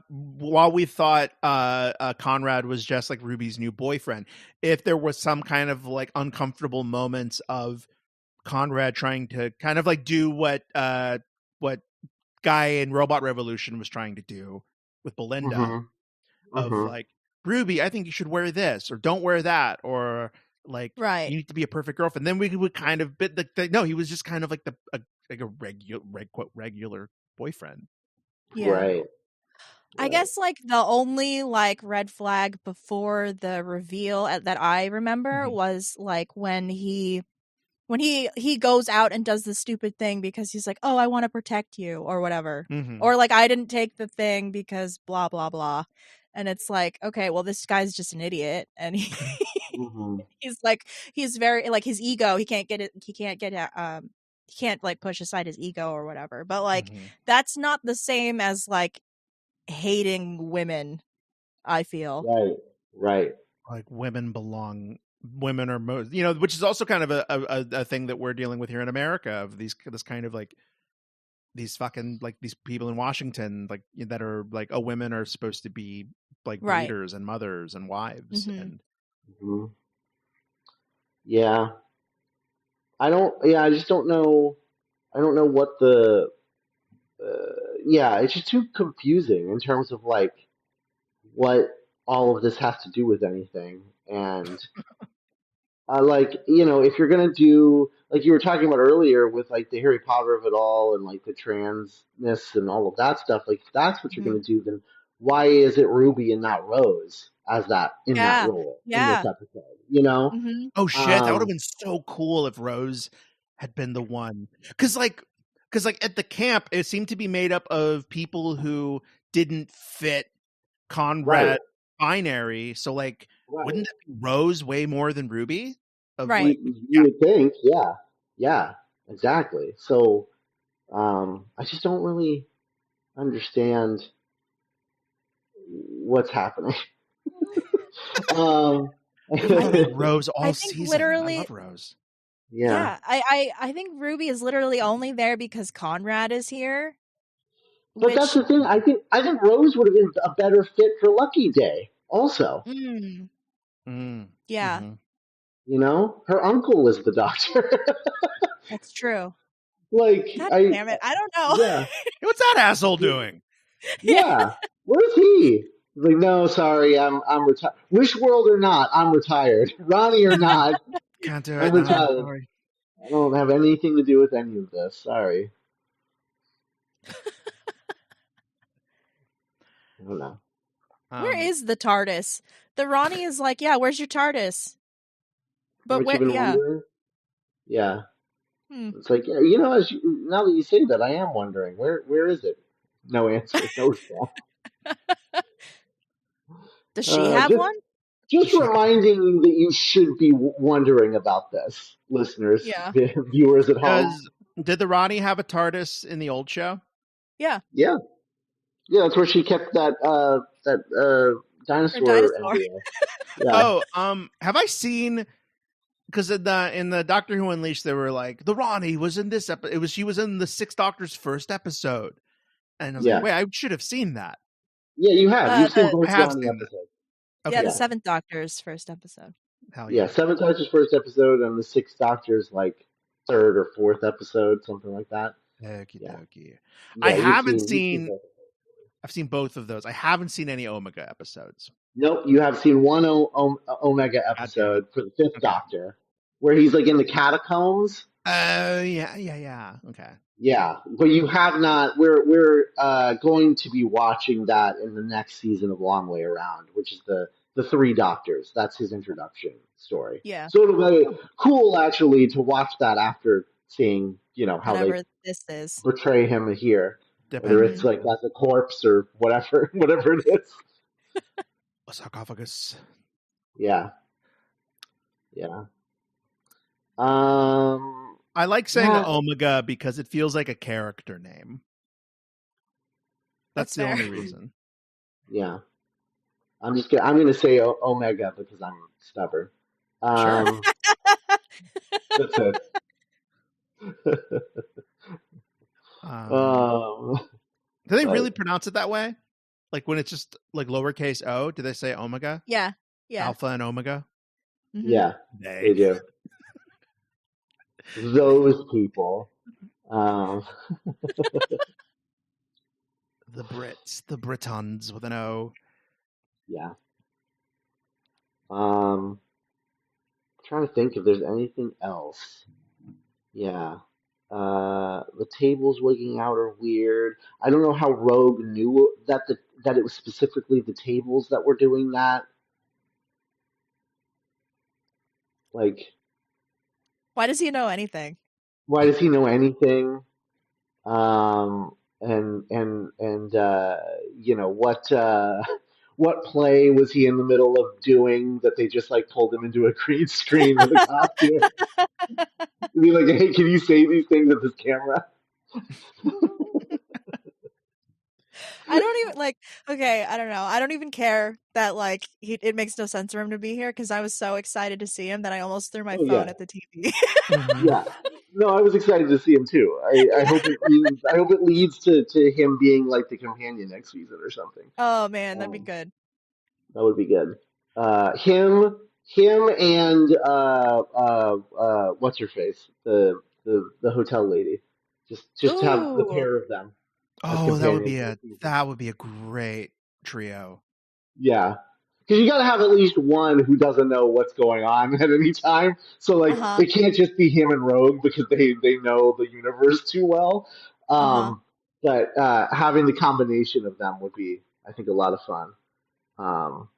Conrad was just like Ruby's new boyfriend, if there was some kind of like uncomfortable moments of Conrad trying to kind of like do what Guy in Robot Revolution was trying to do with Belinda, of like, Ruby, I think you should wear this, or don't wear that, or like, right. you need to be a perfect girlfriend. Then we would kind of bit no, he was just kind of like a regular boyfriend. Yeah. Right. I guess like the only like red flag before the reveal that I remember was like when he goes out and does the stupid thing because he's like, oh, I want to protect you or whatever. Or like, I didn't take the thing because blah, blah, blah. And it's like, okay, well, this guy's just an idiot. And he's like, he's very like his ego. He can't like push aside his ego or whatever. But like, that's not the same as like hating women, I feel. Right. Like women are most, which is also kind of a thing that we're dealing with here in America, of this kind of like these fucking like these people in Washington like that are like, oh, women are supposed to be like leaders and mothers and wives. And yeah, I just don't know. I don't know what it's just too confusing in terms of like what all of this has to do with anything. And if you're gonna do like you were talking about earlier with like the Harry Potter of it all and like the transness and all of that stuff, like if that's what you're gonna do, then why is it Ruby and not Rose as that in that role in this episode? Oh shit, that would have been so cool if Rose had been the one, because like at the camp it seemed to be made up of people who didn't fit Conrad binary, so like wouldn't that be Rose way more than Ruby? You would think, yeah, exactly. So I just don't really understand what's happening. Rose all season. Literally, I love Rose. Yeah, I think Ruby is literally only there because Conrad is here. But that's the thing. I think Rose would have been a better fit for Lucky Day. Also, yeah, her uncle is the doctor. That's true. Like, damn it, I don't know. Yeah, what's that asshole doing? Yeah, where's he? Like, no, sorry, I'm retired. Wish world or not, I'm retired. Ronnie or not, can't do it. I'm retired. No, I don't have anything to do with any of this. Sorry. I don't know. Where is the TARDIS? The Ronnie is like, yeah, where's your TARDIS? But where? Yeah. Wondering? Yeah. It's like, now that you say that, I am wondering where is it? No answer. No response. Does she have one? Just reminding you that you should be wondering about this, listeners, viewers at home. Did the Ronnie have a TARDIS in the old show? Yeah. Yeah. Yeah, that's where she kept that dinosaur embryo. Yeah. Oh, have I seen because in the Doctor Who Unleashed, they were like, the Ronnie was in this episode. She was in the Sixth Doctor's first episode, and I was like, Yeah. wait, I should have seen that. Yeah, you have. You've seen The both I have Ronnie seen episodes. that. yeah, Okay, the Yeah. Seventh Doctor's first episode. hell Yeah, yeah. Seventh Doctor's first episode and the Sixth Doctor's like third or fourth episode, something like that. Okie Yeah. dokie. I Yeah, haven't you've seen seen. both. I've seen both of those. I haven't seen any Omega episodes. Nope, you have seen one Omega God damn it. episode for the Fifth Okay. Doctor, where he's like in the catacombs. Yeah. Okay. Yeah, but you have not. We're going to be watching that in the next season of Long Way Around, which is the Three Doctors. That's his introduction story. Yeah. So it'll be cool actually to watch that after seeing how Whatever they this is. portray him here, whether Depending. it's like as a corpse or whatever it is. A sarcophagus. Yeah. I like saying Yeah. Omega because it feels like a character name. That's the fair. only reason. Yeah. I'm gonna say Omega because I'm stubborn. Sure. That's it. Do they really pronounce it that way? Like when it's just like lowercase o, do they say Omega? Yeah. Alpha and Omega? Mhm. Yeah, they do. Those people. The Brits, the Britons with an O. Yeah. Trying to think if there's anything else. Yeah. The tables wigging out are weird. I don't know how Rogue knew that it was specifically the tables that were doing that. Like, Why does he know anything? why does he know anything? What play was he in the middle of doing that they just like pulled him into a green screen with a costume? Be like, hey, can you say these things with this camera? I don't even okay, I don't know. I don't even care that it makes no sense for him to be here because I was so excited to see him that I almost threw my phone Yeah. at the TV. Yeah. No, I was excited to see him too. I hope it leads to him being like the companion next season or something. Oh man, that'd be good. That would be good. Him and what's her face? The hotel lady. Just have the Ooh. pair of them. Oh, that would be a great trio. Yeah. Because you got to have at least one who doesn't know what's going on at any time. So it can't just be him and Rogue because they know the universe too well. But having the combination of them would be, I think, a lot of fun.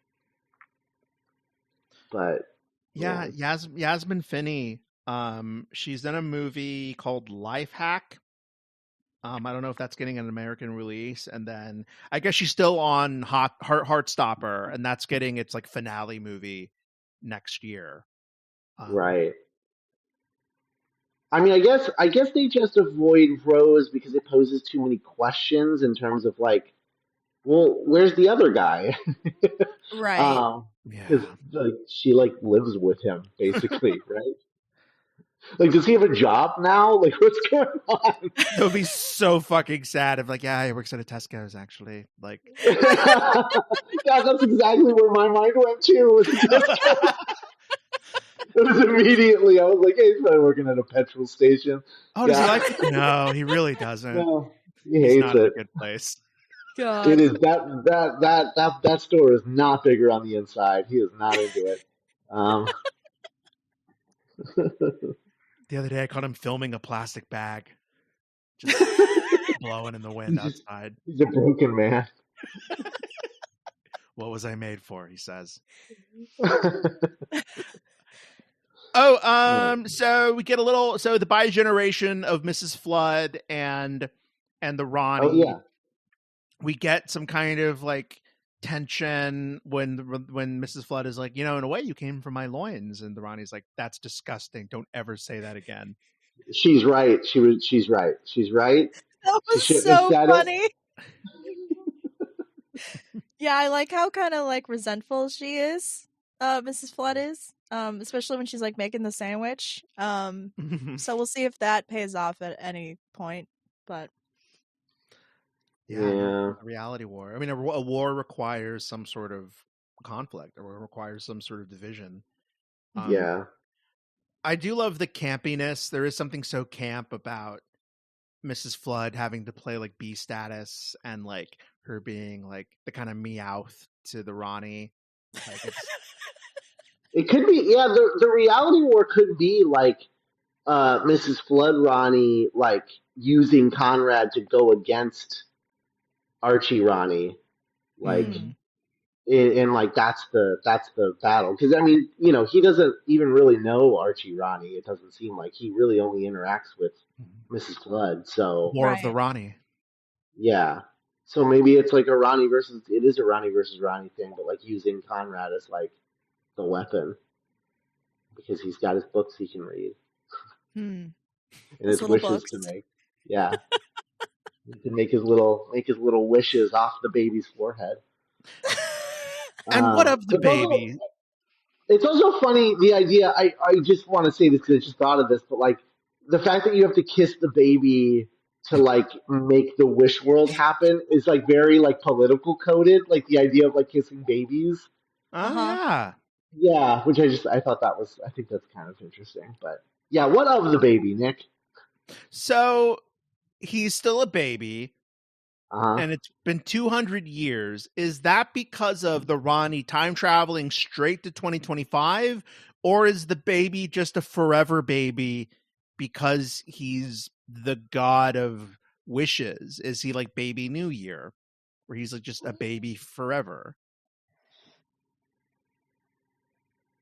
But yeah, Yasmin Finney. She's in a movie called Life Hack. I don't know if that's getting an American release, and then I guess she's still on Heartstopper, and that's getting its like finale movie next year. Right. I mean, I guess they just avoid Rose because it poses too many questions in terms of like, well, where's the other guy? Right. Because she lives with him basically, right? Like, does he have a job now? Like, what's going on? It would be so fucking sad if he works at a Tesco's actually. Like, yeah, that's exactly where my mind went to. It was immediately. I was like, hey, he's probably working at a petrol station. Oh, does he like it? No, he really doesn't. No, he He's hates not it. in a good place. God. It is that store is not bigger on the inside. He is not into it. The other day, I caught him filming a plastic bag, just blowing in the wind outside. He's a broken man. What was I made for? He says. So we get a little. So the bi-generation of Mrs. Flood and the Ronnie. Oh yeah. We get some kind of like tension when Mrs. Flood is like, in a way you came from my loins, and the Ronnie's like, that's disgusting. Don't ever say that again. She's right. She's right. She's right. That was so funny. Yeah, I like how kind of like resentful she is. Mrs. Flood is. especially when she's like making the sandwich. So we'll see if that pays off at any point. But Yeah, Yeah. a reality war. I mean, a war requires some sort of conflict, or requires some sort of division. Yeah. I do love the campiness. There is something so camp about Mrs. Flood having to play like B status, and like her being like the kind of meowth to the Ronnie. Like it's It could be, yeah, the reality war could be like Mrs. Flood Ronnie like using Conrad to go against Archie Ronnie. Like mm, and like that's the battle, because I mean, he doesn't even really know Archie Ronnie. It doesn't seem like he really only interacts with Mrs. Flood. So War of the right. Ronnie. yeah, so maybe it's like it is a Ronnie versus Ronnie thing, but like using Conrad as like the weapon, because he's got his books he can read Hmm. and His his little wishes books. to make. Yeah, he can make his little wishes off the baby's forehead. And what of the It's also baby? It's also funny, the idea. I just want to say this because I just thought of this, but like the fact that you have to kiss the baby to like make the wish world happen is like very like political coded. Like the idea of like kissing babies. Oh Uh-huh. yeah. Yeah, which I think that's kind of interesting. But yeah, what of the baby, Nick? So he's still a baby, Uh huh. and it's been 200 years. Is that because of the Ronnie time traveling straight to 2025, or is the baby just a forever baby because he's the god of wishes? Is he like Baby New Year, where he's like just a baby forever?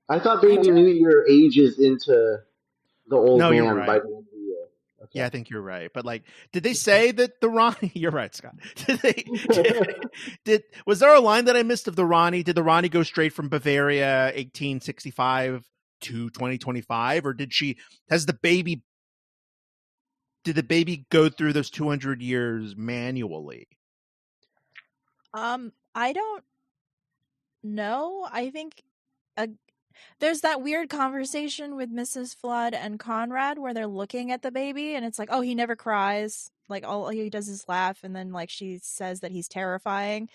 I thought I Baby New don't Year ages into the old No, you're man by right. the end of the year. Yeah, I Okay. think you're right. But like, did they say that the Ronnie? You're right, Scott. Did they? Was there a line that I missed of the Ronnie? Did the Ronnie go straight from Bavaria 1865 to 2025, or did she? Has the baby? Did the baby go through those 200 years manually? I don't know. I think uh, there's that weird conversation with Mrs. Flood and Conrad where they're looking at the baby and it's like, oh, he never cries. Like all he does is laugh, and then like she says that he's terrifying.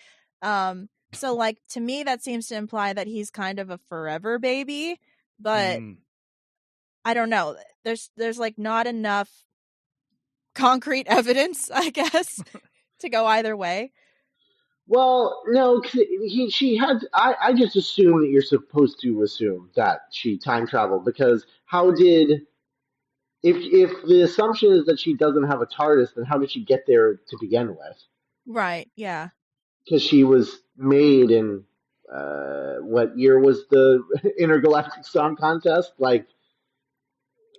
So like to me that seems to imply that he's kind of a forever baby, but Mm. I don't know. There's like not enough concrete evidence, I guess, to go either way. Well, no, 'cause she had. I just assume that you're supposed to assume that she time traveled, because how did if the assumption is that she doesn't have a TARDIS, then how did she get there to begin with? Right. Yeah. Because she was made in what year was the intergalactic song contest? Like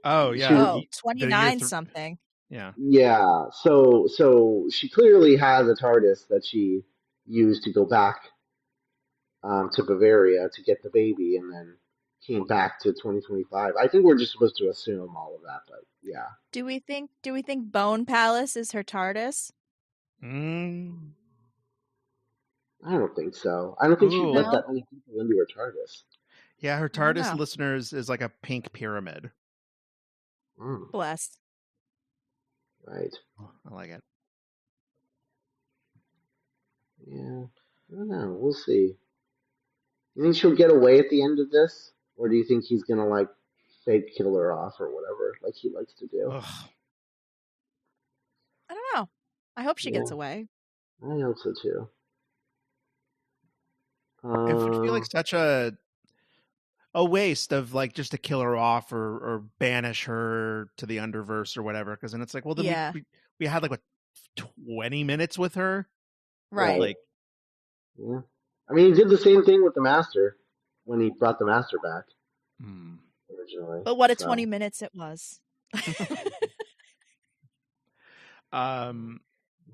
Oh she yeah, was. Oh, the year 29 something. yeah. Yeah, so she clearly has a TARDIS that she used to go back to Bavaria to get the baby, and then came back to 2025. I think we're just supposed to assume all of that, but yeah, Do we think Bone Palace is her TARDIS? Mm. I don't think so. I don't think she'd let Ooh, No? that many people into her TARDIS. yeah. Her I don't TARDIS know. listeners is like a pink pyramid. Mm, Bless. right. Oh, I like it. Yeah. I don't know. We'll see. You think she'll get away at the end of this, or do you think he's gonna like fake kill her off or whatever, like he likes to do? Ugh. I don't know. I hope she Yeah, gets away. I hope so too. It would feel like Uh, such a waste of like just to kill her off, or banish her to the underverse or whatever, because then it's like, well, then we, Yeah. we we had like what 20 minutes with her, Right. right. like Yeah. I mean, he did the same thing with the Master when he brought the Master back hmm. originally. But what a 20 So, minutes it was. um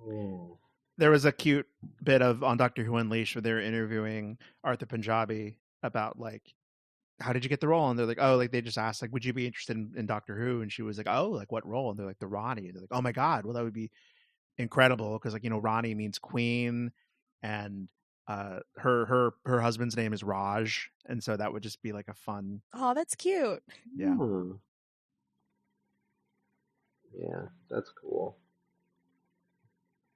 mm, there was a cute bit of on Doctor Who Unleashed where they're interviewing Arthur Punjabi about like, how did you get the role? And they're like, oh, like they just asked like, would you be interested in Doctor Who? And she was like, oh, like what role? And they're like, the Ronnie. And they're like, oh my god, well that would be incredible, because like, Ronnie means queen, and her husband's name is Raj, and so that would just be like a fun. Oh, that's cute. Yeah. Yeah, that's cool.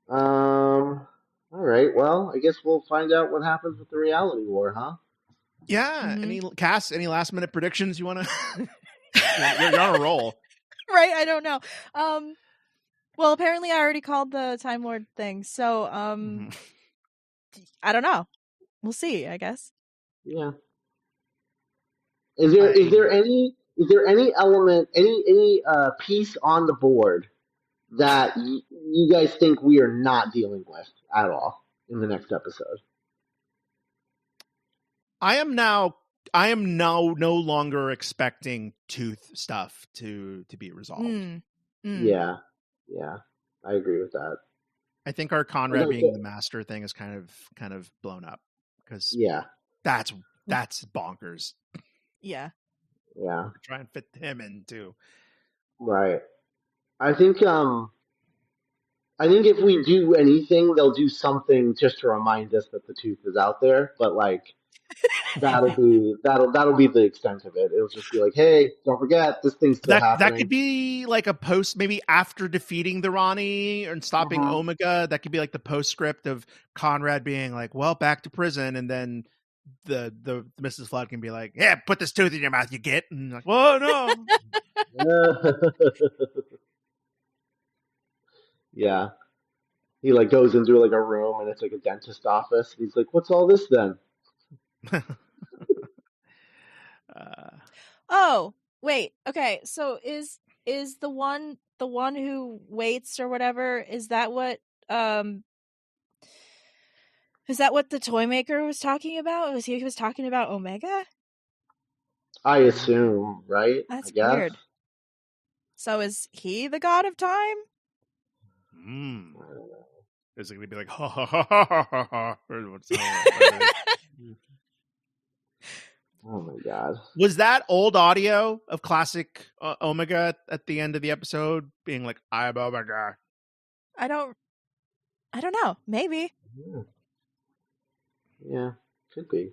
All right. Well, I guess we'll find out what happens with the reality war, huh? Yeah. Mhm. Any last minute predictions you want to? You're on a roll. Right, I don't know. Well, apparently I already called the Time Lord thing, so I don't know. We'll see, I guess. Yeah. Is there any element, any piece on the board that you guys think we are not dealing with at all in the next episode? I am now no longer expecting tooth stuff to be resolved. Yeah, I agree with that. I think our Conrad being the master thing is kind of blown up because that's bonkers. Yeah. Try and fit him in too. Right. I think if we do anything, they'll do something just to remind us that the tooth is out there. But like that'll be the extent of it. It'll just be like, hey, don't forget this thing's still happening. That could be like a post, maybe after defeating the Ronnie and stopping Omega. That could be like the postscript of Conrad being like, well, back to prison, and then the Mrs. Flood can be like, yeah, put this tooth in your mouth, you get, and like, whoa, no. Yeah. He like goes into like a room and it's like a dentist office. He's like, "What's all this then?" Oh, wait. Okay, so is the one who waits or whatever? Is that what the toy maker was talking about? He was talking about Omega? I assume, right? That's I guess. weird. So is he the god of time? I don't know. Is it going to be like, ha ha ha ha ha ha? Oh my god. Was that old audio of classic Omega at the end of the episode being like, I am Omega? I don't know. Maybe. Yeah, could be.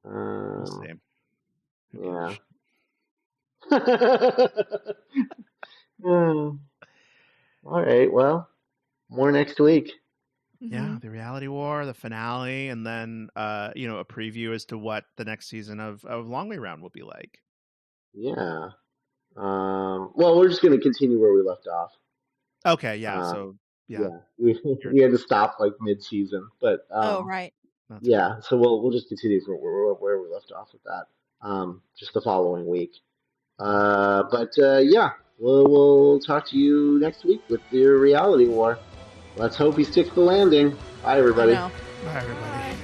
We'll see. Yeah. All right. Well, more next week. Yeah, the reality war, the finale, and then a preview as to what the next season of Long Way Round will be like. Yeah. Well, we're just going to continue where we left off. Okay. Yeah. So we had to stop like mid-season, but right. Yeah. So we'll just continue from where we left off with that. Just the following week. But yeah, we'll talk to you next week with the reality war. Let's hope he sticks the landing. Bye, everybody. Bye, everybody. Bye.